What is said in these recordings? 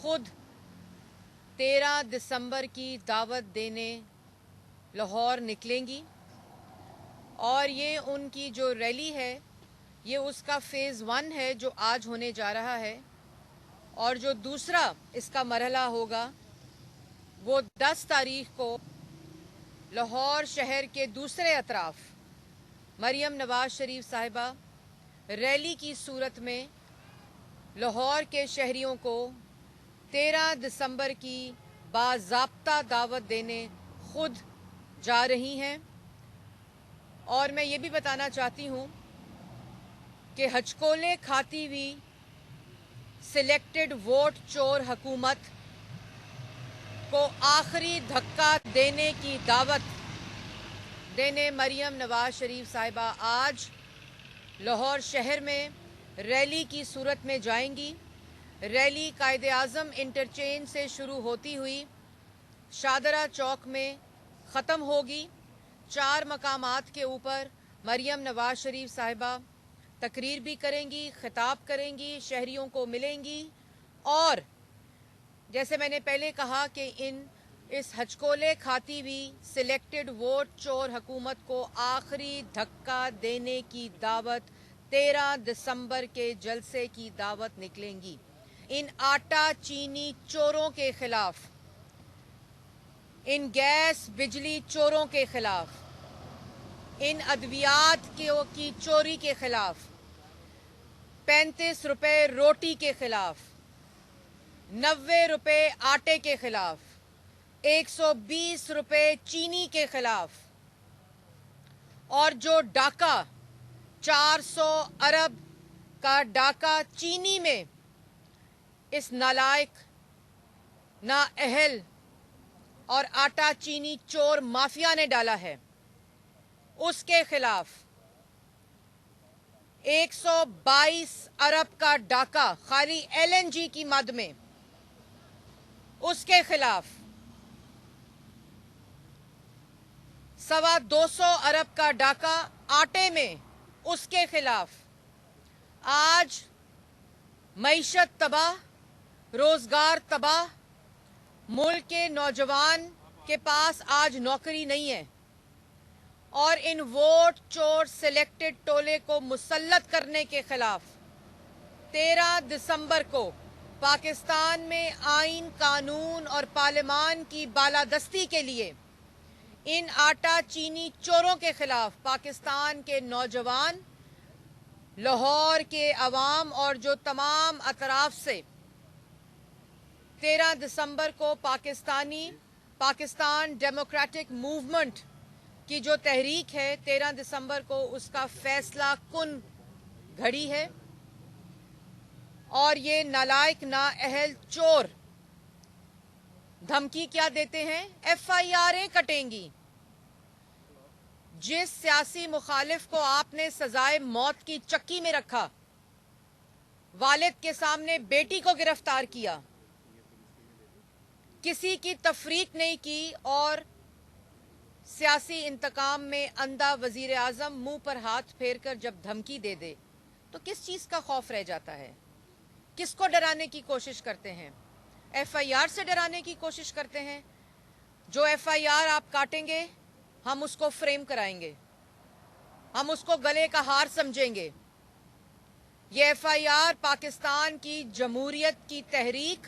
खुद 13 दिसंबर की दावत देने लाहौर निकलेंगी और ये उनकी जो रैली है ये उसका फ़ेज़ 1 है जो आज होने जा रहा है, और जो दूसरा इसका मरहला होगा वो 10 तारीख को लाहौर शहर के दूसरे अतराफ मरियम नवाज शरीफ साहिबा रैली की सूरत में लाहौर के शहरियों को 13 दिसंबर की बाज़ाब्ता दावत देने खुद जा रही हैं। और मैं ये भी बताना चाहती हूँ कि हचकोले खाती हुई सिलेक्टेड वोट चोर हुकूमत को आखिरी धक्का देने की दावत देने मरियम नवाज शरीफ साहिबा आज लाहौर शहर में रैली की सूरत में जाएंगी। रैली कायदे आज़म इंटरचेंज से शुरू होती हुई शादरा चौक में ख़त्म होगी। 4 मकामात के ऊपर मरियम नवाज शरीफ साहिबा तकरीर भी करेंगी, खिताब करेंगी, शहरियों को मिलेंगी और जैसे मैंने पहले कहा कि इस हचकोले खाती हुई सिलेक्टेड वोट चोर हुकूमत को आखिरी धक्का देने की दावत 13 दिसंबर के जलसे की दावत निकलेंगी। इन आटा चीनी चोरों के खिलाफ, इन गैस बिजली चोरों के खिलाफ, इन अद्वियात की चोरी के खिलाफ, 35 रुपए रोटी के खिलाफ, 90 रुपए आटे के खिलाफ, 120 रुपए चीनी के खिलाफ, और जो डाका 400 अरब का डाका चीनी में इस नालायक, नाअहल और आटा चीनी चोर माफिया ने डाला है, उसके खिलाफ 122 अरब का डाका खाली LNG की मद में, उसके खिलाफ 225 अरब का डाका आटे में, उसके खिलाफ आज मईशत तबाह, रोजगार तबाह, मुल्क के नौजवान के पास आज नौकरी नहीं है, और इन वोट चोर सिलेक्टेड टोले को मुसल्लत करने के खिलाफ 13 दिसंबर को पाकिस्तान में आइन, कानून और पार्लिमान की बालादस्ती के लिए इन आटा चीनी चोरों के खिलाफ पाकिस्तान के नौजवान, लाहौर के अवाम और जो तमाम अतराफ से 13 दिसंबर को पाकिस्तान डेमोक्रेटिक मूवमेंट की जो तहरीक है 13 दिसंबर को उसका फैसला कुन घड़ी है। और ये नालायक, नाअहल चोर धमकी क्या देते हैं? FIR'ें कटेंगी। जिस सियासी मुखालिफ को आपने सजाए मौत की चक्की में रखा, वालिद के सामने बेटी को गिरफ्तार किया, किसी की तफरीक नहीं की और सियासी इंतकाम में अंधा वजीर आजम मुंह पर हाथ फेर कर जब धमकी दे दे तो किस चीज का खौफ रह जाता है? किसको डराने की कोशिश करते हैं? FIR से डराने की कोशिश करते हैं। जो FIR आप काटेंगे हम उसको फ्रेम कराएंगे, हम उसको गले का हार समझेंगे। ये FIR पाकिस्तान की जमहूरियत की तहरीक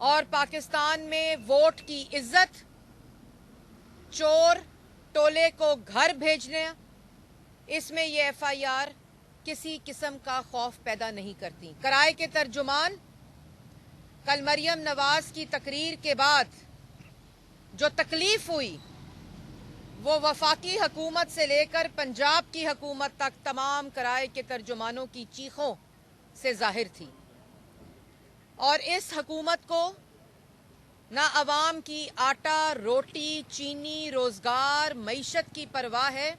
और पाकिस्तान में वोट की इज्जत, चोर टोले को घर भेजने, इसमें ये FIR किसी किस्म का खौफ पैदा नहीं करती। कराए के तर्जुमान, कल मरियम नवाज की तकरीर के बाद जो तकलीफ हुई वो वफाकी हुकूमत से लेकर पंजाब की हुकूमत तक तमाम कराए के तर्जुमानों की चीखों से जाहिर थी। और इस हुकूमत को ना अवाम की आटा, रोटी, चीनी, रोजगार, मईशत की परवाह है।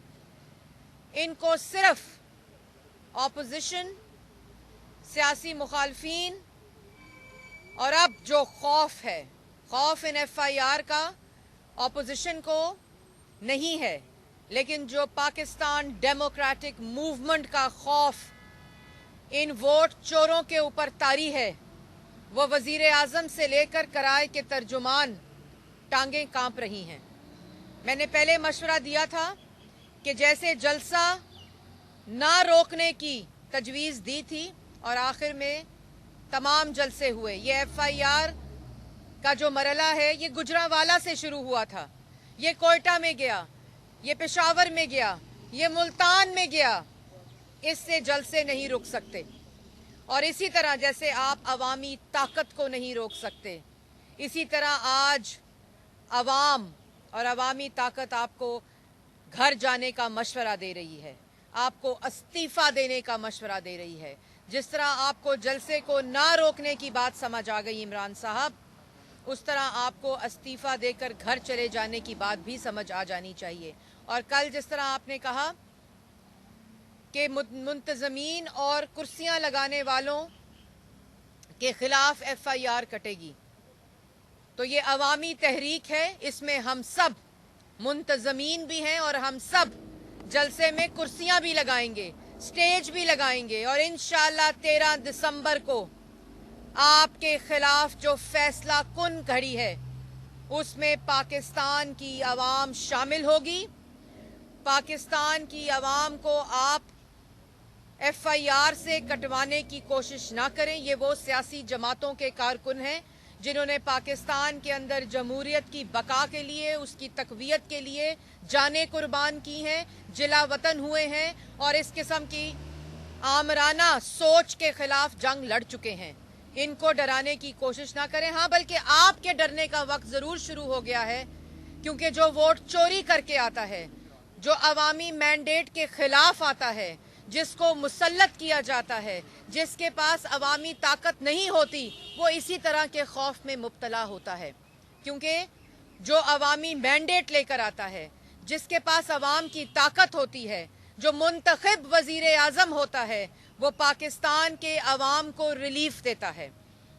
इनको सिर्फ ऑपोजिशन, सियासी मुखालफीन और अब जो खौफ है, खौफ इन FIR का ऑपोजिशन को नहीं है, लेकिन जो पाकिस्तान डेमोक्रेटिक मूवमेंट का खौफ इन वोट चोरों के ऊपर तारी है, वो वजीर आज़म से लेकर कराए के तर्जुमान टांगें कांप रही हैं। मैंने पहले मशवरा दिया था कि जैसे जलसा ना रोकने की तजवीज़ दी थी और आखिर में तमाम जलसे हुए। ये FIR का जो मरला है ये गुजरांवाला से शुरू हुआ था, ये कोयटा में गया, ये पेशावर में गया, ये मुल्तान में गया। इससे जलसे नहीं रुक सकते। और इसी तरह जैसे आप अवामी ताकत को नहीं रोक सकते, इसी तरह आज अवाम और अवामी ताकत आपको घर जाने का मशवरा दे रही है, आपको इस्तीफ़ा देने का मशवरा दे रही है। जिस तरह आपको जलसे को ना रोकने की बात समझ आ गई इमरान साहब, उस तरह आपको इस्तीफ़ा देकर घर चले जाने की बात भी समझ आ जानी चाहिए। और कल जिस तरह आपने कहा कि मुंतज़मीन और कुर्सियां लगाने वालों के खिलाफ FIR कटेगी, तो ये अवामी तहरीक है, इसमें हम सब मुंतज़मीन भी हैं और हम सब जलसे में कुर्सियां भी लगाएंगे, स्टेज भी लगाएंगे। और इंशाअल्लाह 13 दिसंबर को आपके खिलाफ जो फैसला कुन घड़ी है उसमें पाकिस्तान की आवाम शामिल होगी। पाकिस्तान की आवाम को आप FIR से कटवाने की कोशिश ना करें। ये वो सियासी जमातों के कारकुन हैं जिन्होंने पाकिस्तान के अंदर जमहूरियत की बका के लिए, उसकी तकवीयत के लिए जानें कुर्बान की हैं, जिला वतन हुए हैं और इस किस्म की आमराना सोच के खिलाफ जंग लड़ चुके हैं। इनको डराने की कोशिश ना करें। हाँ, बल्कि आपके डरने का वक्त ज़रूर शुरू हो गया है, क्योंकि जो वोट चोरी करके आता है, जो अवामी मैंडेट के खिलाफ आता है, जिसको मुसल्लत किया जाता है, जिसके पास अवामी ताकत नहीं होती, वो इसी तरह के खौफ में मुब्तला होता है। क्योंकि जो अवामी मैंडेट लेकर आता है, जिसके पास अवाम की ताकत होती है, जो मुंतखब वजीर आज़म होता है, वो पाकिस्तान के अवाम को रिलीफ देता है,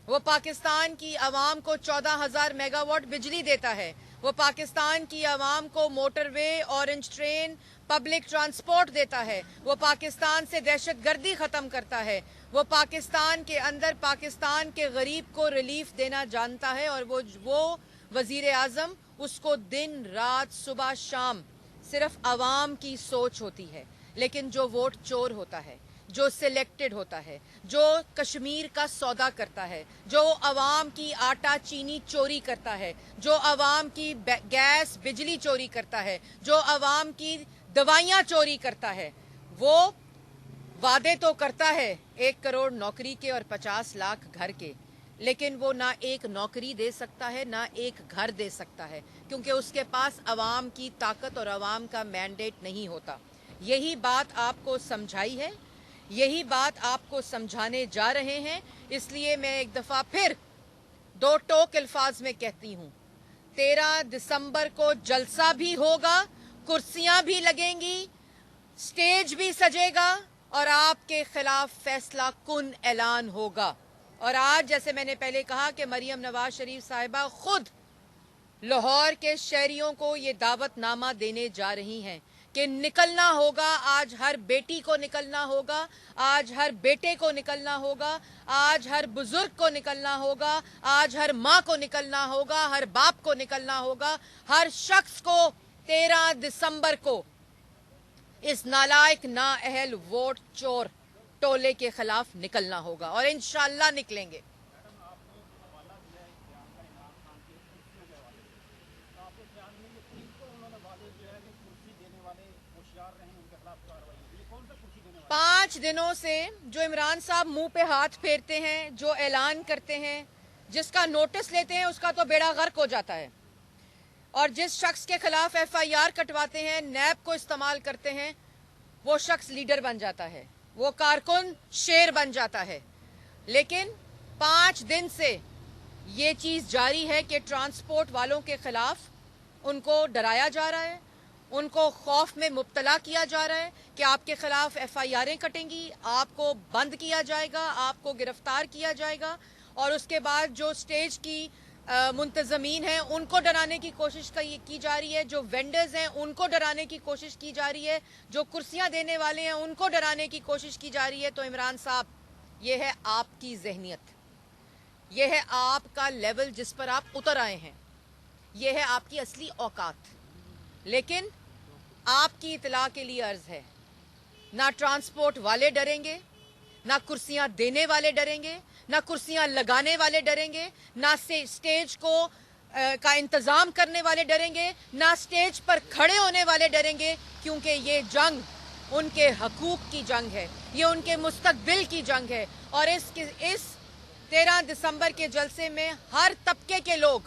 वो पाकिस्तान की अवाम को 14,000 मेगावाट बिजली देता है, वो पाकिस्तान की अवाम को motorway, orange train, public transport देता है, वो पाकिस्तान से दहशतगर्दी ख़त्म करता है, वो पाकिस्तान के अंदर पाकिस्तान के गरीब को रिलीफ देना जानता है। और वो वज़ीर आज़म, उसको दिन रात सुबह शाम सिर्फ अवाम की सोच होती है। लेकिन जो वोट चोर होता है, जो सिलेक्टेड होता है, जो कश्मीर का सौदा करता है, जो अवाम की आटा चीनी चोरी करता है, जो अवाम की गैस बिजली चोरी करता है, जो अवाम की दवाइयाँ चोरी करता है, वो वादे तो करता है 1 करोड़ नौकरी के और 50 लाख घर के, लेकिन वो ना एक नौकरी दे सकता है, ना एक घर दे सकता है, क्योंकि उसके पास अवाम की ताकत और अवाम का मैंडेट नहीं होता। यही बात आपको समझाई है, यही बात आपको समझाने जा रहे हैं। इसलिए मैं एक दफ़ा फिर 2 टोक अल्फाज में कहती हूँ, 13 दिसंबर को जलसा भी होगा, कुर्सियां भी लगेंगी, स्टेज भी सजेगा और आपके खिलाफ फैसला कुन ऐलान होगा। और आज जैसे मैंने पहले कहा कि मरियम नवाज शरीफ साहिबा खुद लाहौर के शहरियों को ये दावतनामा देने जा रही हैं कि निकलना होगा, आज हर बेटी को निकलना होगा, आज हर बेटे को निकलना होगा, आज हर बुजुर्ग को निकलना होगा, आज हर माँ को निकलना होगा, हर बाप को निकलना होगा, हर शख्स को 13 दिसंबर को इस नालायक नाअहल वोट चोर टोले के खिलाफ निकलना होगा और इंशाअल्लाह निकलेंगे। पांच दिनों से जो इमरान साहब मुंह पे हाथ फेरते हैं, जो ऐलान करते हैं, जिसका नोटिस लेते हैं, उसका तो बेड़ा गर्क हो जाता है। और जिस शख्स के खिलाफ FIR कटवाते हैं, नैब को इस्तेमाल करते हैं, वो शख्स लीडर बन जाता है, वो कारकुन शेर बन जाता है। लेकिन 5 दिन से ये चीज़ जारी है कि ट्रांसपोर्ट वालों के खिलाफ उनको डराया जा रहा है, उनको खौफ में मुब्तला किया जा रहा है कि आपके खिलाफ FIRें कटेंगी, आपको बंद किया जाएगा, आपको गिरफ्तार किया जाएगा। और उसके बाद जो स्टेज की मुंतज़मीन हैं उनको डराने की कोशिश की जा रही है, जो वेंडर्स हैं उनको डराने की कोशिश की जा रही है, जो कुर्सियां देने वाले हैं उनको डराने की कोशिश की जा रही है। तो इमरान साहब, ये है आपकी जहनियत, یہ ہے آپ کا لیول جس پر آپ اتر آئے ہیں, یہ ہے آپ کی اصلی اوقات. لیکن آپ کی اطلاع کے لیے عرض ہے, نہ ٹرانسپورٹ والے ڈریں گے, نہ کرسیاں دینے والے ڈریں گے, نہ کرسیاں لگانے والے ڈریں گے, نہ اسٹیج کا انتظام کرنے والے ڈریں گے, نہ اسٹیج پر کھڑے ہونے والے ڈریں گے, کیونکہ یہ جنگ ان کے حقوق کی جنگ ہے, یہ ان کے مستقبل کی جنگ ہے. اور اس 13 دسمبر کے جلسے میں ہر طبقے کے لوگ,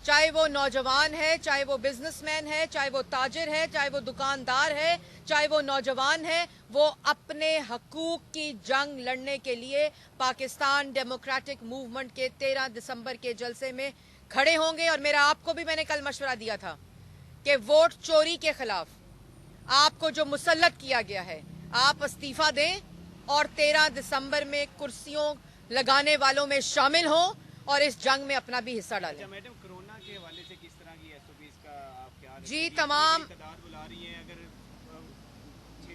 چاہے وہ نوجوان ہے, چاہے وہ بزنس مین ہے, چاہے وہ تاجر ہے, چاہے وہ دکاندار ہے, چاہے وہ نوجوان ہے, وہ اپنے حقوق کی جنگ لڑنے کے لیے پاکستان ڈیموکریٹک موومنٹ کے 13 دسمبر کے جلسے میں کھڑے ہوں گے. اور میرا آپ کو بھی میں نے کل مشورہ دیا تھا کہ ووٹ چوری کے خلاف آپ کو جو مسلط کیا گیا ہے, آپ استعفیٰ دیں اور 13 دسمبر میں کرسیوں لگانے والوں میں شامل ہوں اور اس جنگ میں اپنا بھی حصہ ڈالیں. میڈم, کورونا کے حوالے سے کس طرح کی SOPs کا آپ کیا جی, تمام تعداد بلا رہی ہیں, اگر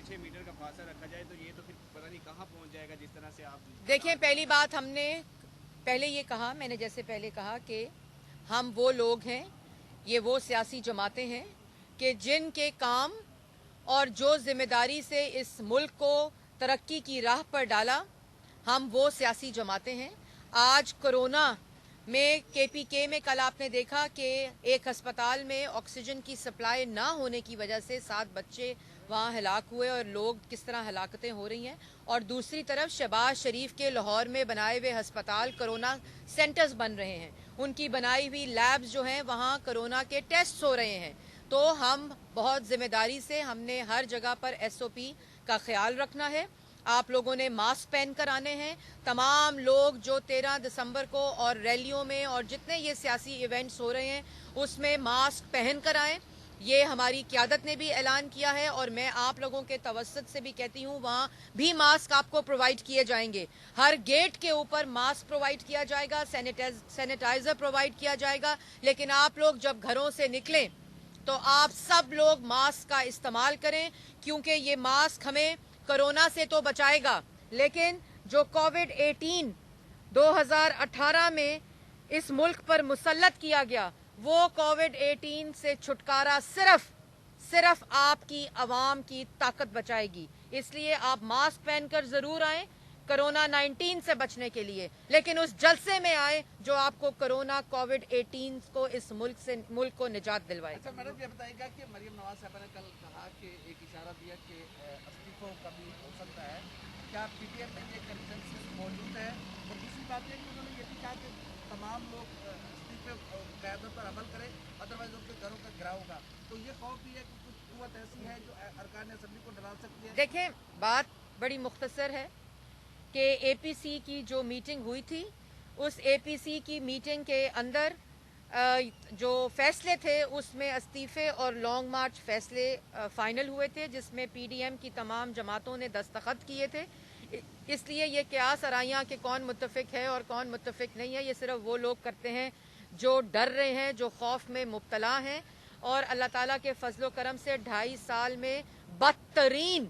6 میٹر کا فاصلہ رکھا جائے تو یہ تو پھر پتہ نہیں کہاں پہنچ جائے گا, جس طرح سے آپ دیکھیں, پہلی بات ہم نے پہلے یہ کہا, میں نے جیسے پہلے کہا کہ ہم وہ لوگ ہیں, یہ وہ سیاسی جماعتیں ہیں کہ جن کے کام اور جو ذمہ داری سے اس ملک کو ترقی کی راہ پر ڈالا, ہم وہ سیاسی جماعتیں ہیں. آج کرونا میں KPK میں کل آپ نے دیکھا کہ ایک ہسپتال میں آکسیجن کی سپلائی نہ ہونے کی وجہ سے 7 بچے وہاں ہلاک ہوئے, اور لوگ کس طرح ہلاکتیں ہو رہی ہیں. اور دوسری طرف شہباز شریف کے لاہور میں بنائے ہوئے ہسپتال کرونا سینٹرز بن رہے ہیں, ان کی بنائی ہوئی لیبز جو ہیں وہاں کرونا کے ٹیسٹ ہو رہے ہیں. تو ہم بہت ذمہ داری سے, ہم نے ہر جگہ پر SOP کا خیال رکھنا ہے. آپ لوگوں نے ماسک پہن کر آنے ہیں. تمام لوگ جو 13 دسمبر کو اور ریلیوں میں اور جتنے یہ سیاسی ایونٹس ہو رہے ہیں اس میں ماسک پہن کر آئیں. یہ ہماری قیادت نے بھی اعلان کیا ہے, اور میں آپ لوگوں کے توسط سے بھی کہتی ہوں, وہاں بھی ماسک آپ کو پرووائڈ کیے جائیں گے. ہر گیٹ کے اوپر ماسک پرووائڈ کیا جائے گا, سینیٹائزر پرووائڈ کیا جائے گا. لیکن آپ لوگ جب گھروں سے نکلیں تو آپ سب لوگ ماسک کا استعمال کریں, کیونکہ یہ ماسک ہمیں کرونا سے تو بچائے گا, لیکن جو کووڈ-18 2018 میں اس ملک پر مسلط کیا گیا, وہ کووڈ-18 سے چھٹکارا صرف آپ کی عوام کی طاقت بچائے گی. اس لیے آپ ماسک پہن کر ضرور آئیں کرونا 19 سے بچنے کے لیے, لیکن اس جلسے میں آئے جو آپ کو کرونا کووڈ-18 کو اس ملک کو نجات دلوائے. اچھا میڈم, یہ بتائیے گا کہ مریم نواز صاحبہ نے کل کہا کہ ایک اشارہ دیا کہ استعفوں کا بھی ہو سکتا ہے, کیا PTM میں یہ کنسنسس موجود ہے؟ اور دوسری بات یہ کہ انہوں نے یہ بھی کہا کہ تمام لوگ استعفے قیادت پر عمل کریں, ادروائز ان کے گھروں کا گھراؤ ہوگا. تو یہ خوف بھی ہے کہ کچھ قوت ایسی ہے جو ارکان اسمبلی کو ڈرا سکتی ہے. دیکھیں, بات بڑی مختصر ہے کہ APC کی جو میٹنگ ہوئی تھی, اس APC کی میٹنگ کے اندر جو فیصلے تھے اس میں استعفے اور لانگ مارچ فیصلے فائنل ہوئے تھے, جس میں PDM کی تمام جماعتوں نے دستخط کیے تھے. اس لیے یہ قیاس آرائیاں کہ کون متفق ہے اور کون متفق نہیں ہے, یہ صرف وہ لوگ کرتے ہیں جو ڈر رہے ہیں, جو خوف میں مبتلا ہیں. اور اللہ تعالیٰ کے فضل و کرم سے 2.5 سال میں بدترین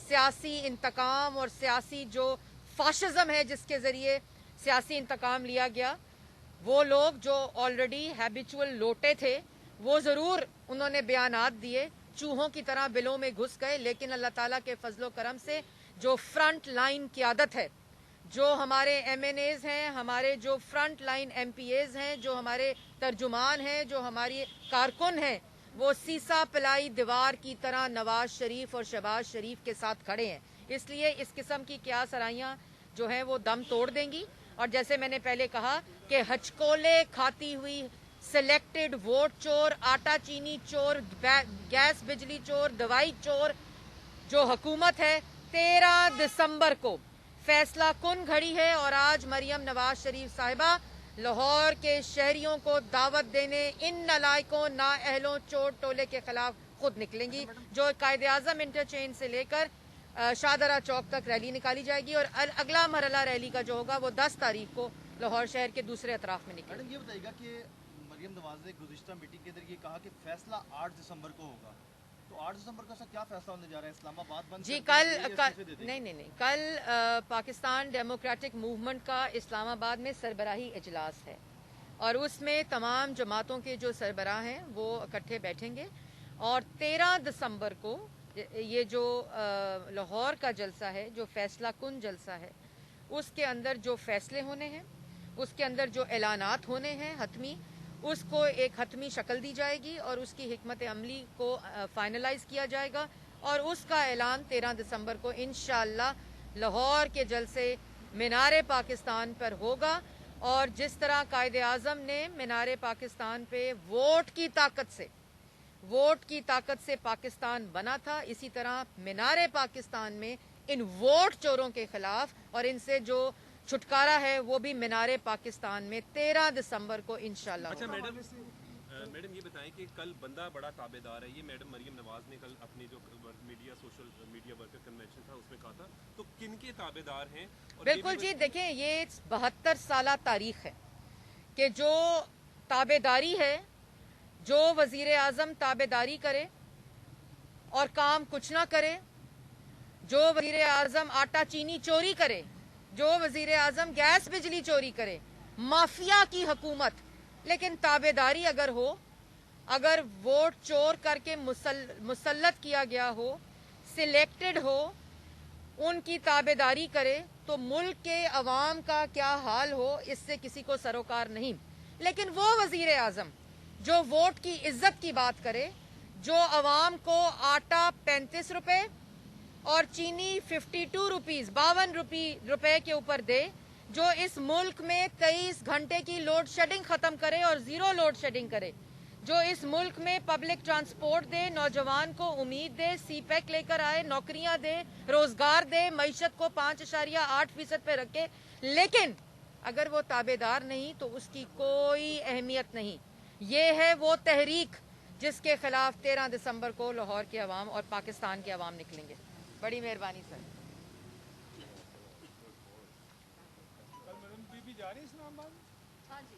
سیاسی انتقام اور سیاسی جو فاشزم ہے جس کے ذریعے سیاسی انتقام لیا گیا, وہ لوگ جو آلریڈی ہیبیچول لوٹے تھے وہ ضرور انہوں نے بیانات دیے, چوہوں کی طرح بلوں میں گھس گئے, لیکن اللہ تعالیٰ کے فضل و کرم سے جو فرنٹ لائن قیادت ہے, جو ہمارے MNAs ہیں, ہمارے جو فرنٹ لائن MPAs ہیں, جو ہمارے ترجمان ہیں, جو ہماری کارکن ہیں, وہ سیسا پلائی دیوار کی طرح نواز شریف اور شہباز شریف کے ساتھ کھڑے ہیں. اس لیے اس قسم کی قیاس آرائیاں جو ہیں وہ دم توڑ دیں گی. اور جیسے میں نے پہلے کہا کہ ہچکولے کھاتی ہوئی سلیکٹڈ ووٹ چور, آٹا چینی چور, گیس بجلی چور, دوائی چور جو حکومت ہے, 13 دسمبر کو فیصلہ کن گھڑی ہے. اور آج مریم نواز شریف صاحبہ لاہور کے شہریوں کو دعوت دینے ان نالائقوں, نااہلوں, چور ٹولے کے خلاف خود نکلیں گی, جو قائد اعظم انٹرچینج سے لے کر شاہدرہ چوک تک ریلی نکالی جائے گی. اور اگلا مرحلہ ریلی کا جو ہوگا وہ 10 تاریخ کو لاہور شہر کے دوسرے اطراف میں نکلے. میڈم, یہ بتائیے گا کہ مریم نواز نے گزشتہ میٹنگ کے اندر یہ کہا کہ فیصلہ 8 دسمبر کو ہوگا, تو 8 دسمبر کا کیا فیصلہ ہونے جا رہا ہے؟ اسلام آباد بند جی کر کل دیں گے یا استعفے دے دیں گے؟ نہیں کل پاکستان ڈیموکریٹک موومنٹ کا اسلام آباد میں سربراہی اجلاس ہے اور اس میں تمام جماعتوں کے جو سربراہ ہیں وہ اکٹھے بیٹھیں گے اور 13 دسمبر کو یہ جو لاہور کا جلسہ ہے جو فیصلہ کن جلسہ ہے اس کے اندر جو فیصلے ہونے ہیں اس کے اندر جو اعلانات ہونے ہیں حتمی اس کو ایک حتمی شکل دی جائے گی اور اس کی حکمت عملی کو فائنلائز کیا جائے گا اور اس کا اعلان 13 دسمبر کو انشاءاللہ لاہور کے جلسے مینار پاکستان پر ہوگا اور جس طرح قائد اعظم نے مینار پاکستان پہ ووٹ کی طاقت سے پاکستان بنا تھا اسی طرح مینار پاکستان میں ان ووٹ چوروں کے خلاف اور ان سے جو چھٹکارا ہے وہ بھی مینار پاکستان میں 13 دسمبر کو انشاءاللہ اچھا ہوگا۔ میڈم یہ بتائیں کہ کل بندہ بڑا تابع دار ہے، یہ میڈم مریم نواز نے کل اپنی جو سوشل میڈیا ورکر کنونشن تھا اس میں کہا تھا، تو کن کے تابع دار ہیں؟ بالکل جی دیکھیں یہ 72 سالہ تاریخ ہے کہ جو تابع داری ہے، جو وزیر اعظم تابع داری کرے اور کام کچھ نہ کرے، جو وزیر اعظم آٹا چینی چوری کرے، جو وزیر اعظم گیس بجلی چوری کرے، مافیا کی حکومت، لیکن تابع داری اگر ہو، اگر ووٹ چور کر کے مسلط کیا گیا ہو، سلیکٹڈ ہو، ان کی تابع داری کرے تو ملک کے عوام کا کیا حال ہو اس سے کسی کو سروکار نہیں۔ لیکن وہ وزیر اعظم جو ووٹ کی عزت کی بات کرے، جو عوام کو آٹا 35 روپے اور چینی 52 روپیز 52 روپے کے اوپر دے، جو اس ملک میں 23 گھنٹے کی لوڈ شیڈنگ ختم کرے اور زیرو لوڈ شیڈنگ کرے، جو اس ملک میں پبلک ٹرانسپورٹ دے، نوجوان کو امید دے، سی پیک لے کر آئے، نوکریاں دے، روزگار دے، معیشت کو 5.8% پہ رکھے، لیکن اگر وہ تابع دار نہیں تو اس کی کوئی اہمیت نہیں۔ یہ ہے وہ تحریک جس کے خلاف 13 دسمبر کو لاہور کے عوام اور پاکستان کے عوام نکلیں گے۔ بڑی مہربانی سر۔ کل میڈم بی بی جا رہی اسلام آباد؟ ہاں جی